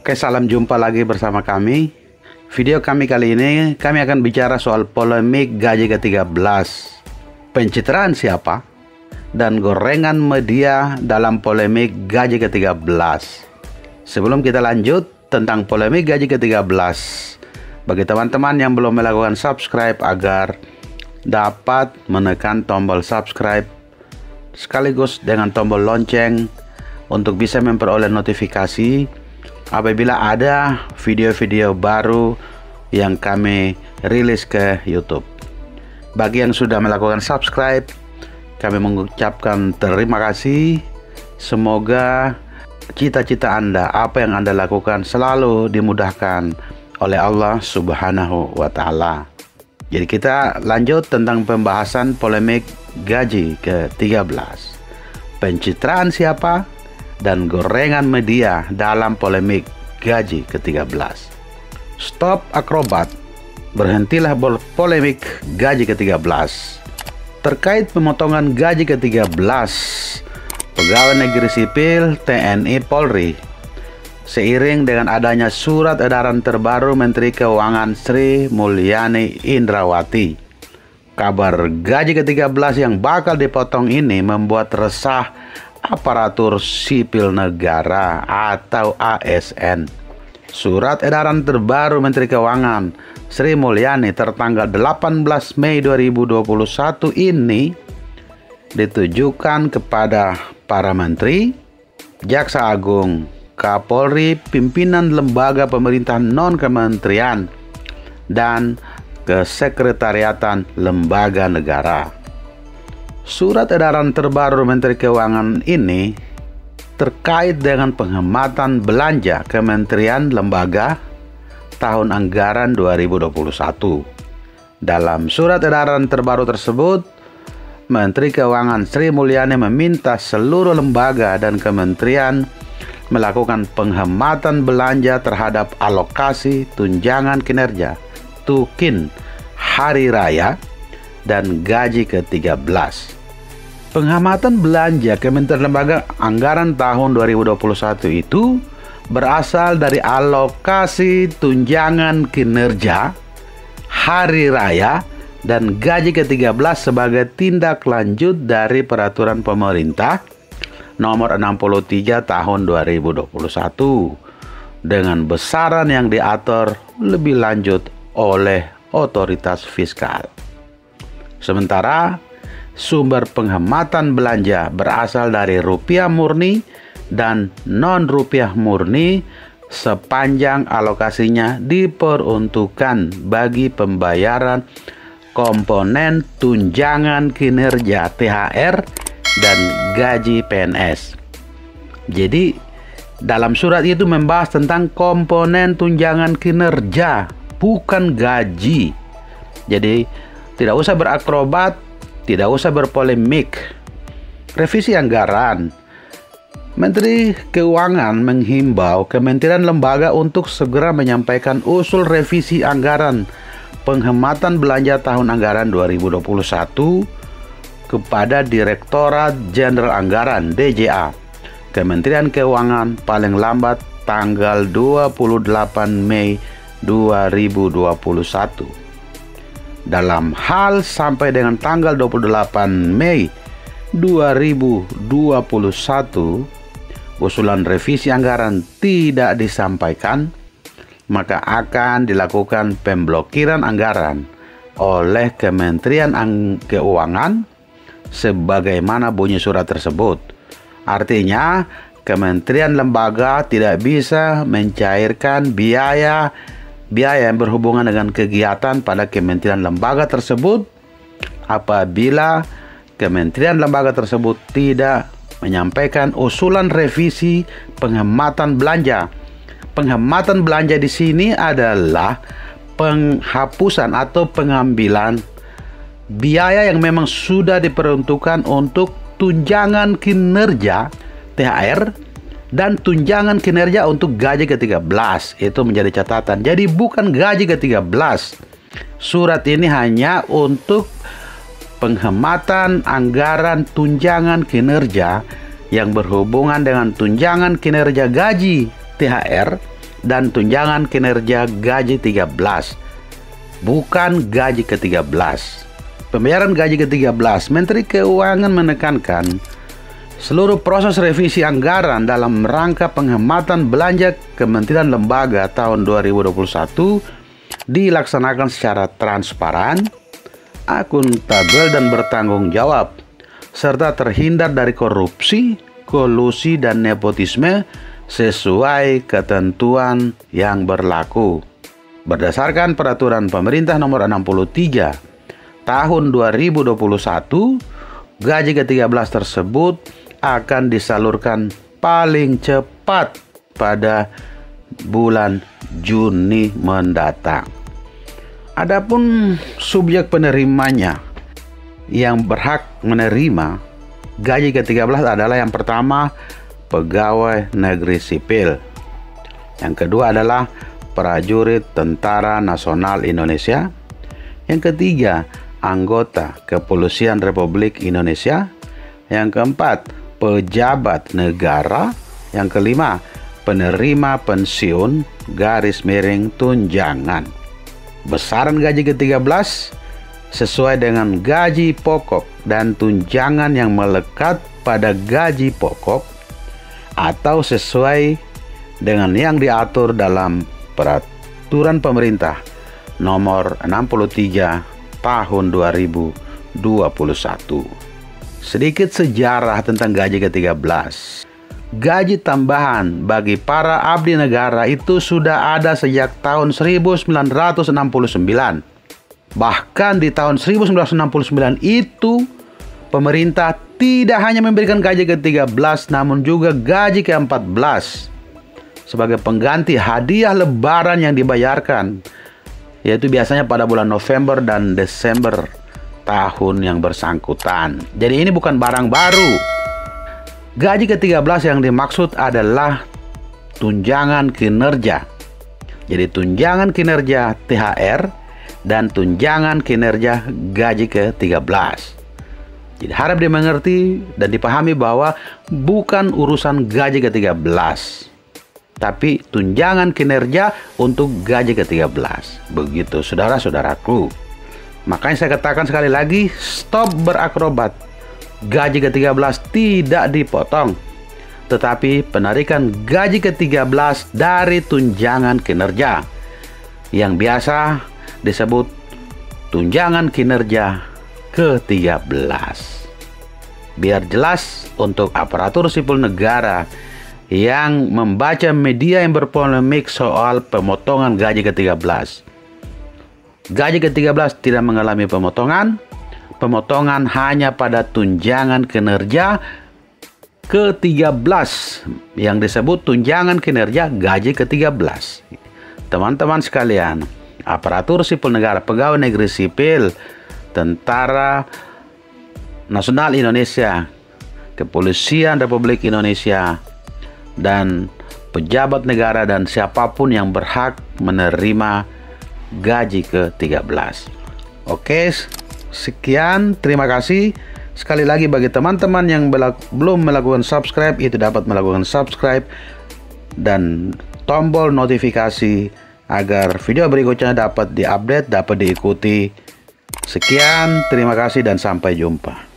Oke, salam jumpa lagi bersama kami. Video kami kali ini, kami akan bicara soal polemik gaji ke-13. Pencitraan siapa? Dan gorengan media dalam polemik gaji ke-13. Sebelum kita lanjut tentang polemik gaji ke-13, bagi teman-teman yang belum melakukan subscribe agar dapat menekan tombol subscribe sekaligus dengan tombol lonceng untuk bisa memperoleh notifikasi apabila ada video-video baru yang kami rilis ke YouTube. Bagi yang sudah melakukan subscribe, kami mengucapkan terima kasih. Semoga cita-cita Anda, apa yang Anda lakukan selalu dimudahkan oleh Allah Subhanahu wa Ta'ala. Jadi kita lanjut tentang pembahasan polemik gaji ke-13. Pencitraan siapa? Dan gorengan media dalam polemik gaji ke-13. Stop akrobat, berhentilah polemik gaji ke-13. Terkait pemotongan gaji ke-13 pegawai negeri sipil TNI Polri, seiring dengan adanya surat edaran terbaru Menteri Keuangan Sri Mulyani Indrawati, kabar gaji ke-13 yang bakal dipotong ini membuat resah aparatur sipil negara atau ASN. Surat edaran terbaru Menteri Keuangan Sri Mulyani tertanggal 18 Mei 2021 ini ditujukan kepada para menteri, Jaksa Agung, Kapolri, pimpinan lembaga pemerintahan non-kementerian, dan kesekretariatan lembaga negara. Surat edaran terbaru Menteri Keuangan ini terkait dengan penghematan belanja kementerian lembaga tahun anggaran 2021. Dalam surat edaran terbaru tersebut, Menteri Keuangan Sri Mulyani meminta seluruh lembaga dan kementerian melakukan penghematan belanja terhadap alokasi tunjangan kinerja, tukin, hari raya, dan gaji ke-13. Penghematan belanja Kementerian Lembaga Anggaran tahun 2021 itu berasal dari alokasi tunjangan kinerja, hari raya, dan gaji ke-13 sebagai tindak lanjut dari peraturan pemerintah nomor 63 tahun 2021 dengan besaran yang diatur lebih lanjut oleh otoritas fiskal. Sementara sumber penghematan belanja berasal dari rupiah murni dan non-rupiah murni sepanjang alokasinya diperuntukkan bagi pembayaran komponen tunjangan kinerja THR dan gaji PNS. Jadi dalam surat itu membahas tentang komponen tunjangan kinerja, bukan gaji. Jadi tidak usah berakrobat, tidak usah berpolemik. Revisi anggaran. Menteri Keuangan menghimbau kementerian lembaga untuk segera menyampaikan usul revisi anggaran penghematan belanja tahun anggaran 2021 kepada Direktorat Jenderal Anggaran (DJA) Kementerian Keuangan paling lambat tanggal 28 Mei 2021. Dalam hal sampai dengan tanggal 28 Mei 2021, usulan revisi anggaran tidak disampaikan, maka akan dilakukan pemblokiran anggaran oleh Kementerian Keuangan sebagaimana bunyi surat tersebut. Artinya, kementerian lembaga tidak bisa mencairkan biaya yang berhubungan dengan kegiatan pada kementerian lembaga tersebut apabila kementerian lembaga tersebut tidak menyampaikan usulan revisi penghematan belanja. Penghematan belanja di sini adalah penghapusan atau pengambilan biaya yang memang sudah diperuntukkan untuk tunjangan kinerja THR dan tunjangan kinerja untuk gaji ke-13. Itu menjadi catatan. Jadi bukan gaji ke-13. Surat ini hanya untuk penghematan anggaran tunjangan kinerja yang berhubungan dengan tunjangan kinerja gaji THR dan tunjangan kinerja gaji 13, bukan gaji ke-13. Pembayaran gaji ke-13, Menteri Keuangan menekankan seluruh proses revisi anggaran dalam rangka penghematan belanja kementerian lembaga tahun 2021 dilaksanakan secara transparan, akuntabel, dan bertanggung jawab, serta terhindar dari korupsi, kolusi, dan nepotisme sesuai ketentuan yang berlaku. Berdasarkan Peraturan Pemerintah Nomor 63 Tahun 2021, gaji ke-13 tersebut akan disalurkan paling cepat pada bulan Juni mendatang. Adapun subjek penerimanya yang berhak menerima gaji ke-13 adalah yang pertama, pegawai negeri sipil. Yang kedua adalah prajurit Tentara Nasional Indonesia. Yang ketiga, anggota Kepolisian Republik Indonesia. Yang keempat, pejabat negara. Yang kelima, penerima pensiun garis miring tunjangan. Besaran gaji ke-13 sesuai dengan gaji pokok dan tunjangan yang melekat pada gaji pokok atau sesuai dengan yang diatur dalam Peraturan Pemerintah Nomor 63 Tahun 2021. Sedikit sejarah tentang gaji ke-13. Gaji tambahan bagi para abdi negara itu sudah ada sejak tahun 1969. Bahkan di tahun 1969 itu pemerintah tidak hanya memberikan gaji ke-13, namun juga gaji ke-14 sebagai pengganti hadiah lebaran yang dibayarkan, yaitu biasanya pada bulan November dan Desember tahun yang bersangkutan. Jadi ini bukan barang baru. Gaji ke-13 yang dimaksud adalah tunjangan kinerja. Jadi tunjangan kinerja THR dan tunjangan kinerja gaji ke-13. Jadi harap dimengerti dan dipahami bahwa bukan urusan gaji ke-13, tapi tunjangan kinerja untuk gaji ke-13. Begitu saudara-saudaraku. Makanya saya katakan sekali lagi, stop berakrobat. Gaji ke-13 tidak dipotong, tetapi penarikan gaji ke-13 dari tunjangan kinerja yang biasa disebut tunjangan kinerja ke-13. Biar jelas untuk aparatur sipil negara yang membaca media yang berpolemik soal pemotongan gaji ke-13. Gaji ke-13 tidak mengalami pemotongan. Pemotongan hanya pada tunjangan kinerja ke-13 yang disebut tunjangan kinerja gaji ke-13. Teman-teman sekalian, aparatur sipil negara, pegawai negeri sipil, Tentara Nasional Indonesia, Kepolisian Republik Indonesia, dan pejabat negara dan siapapun yang berhak menerima gaji ke-13. Oke, sekian, terima kasih. Sekali lagi bagi teman-teman yang belum melakukan subscribe, itu dapat melakukan subscribe dan tombol notifikasi agar video berikutnya dapat diupdate, dapat diikuti. Sekian, terima kasih dan sampai jumpa.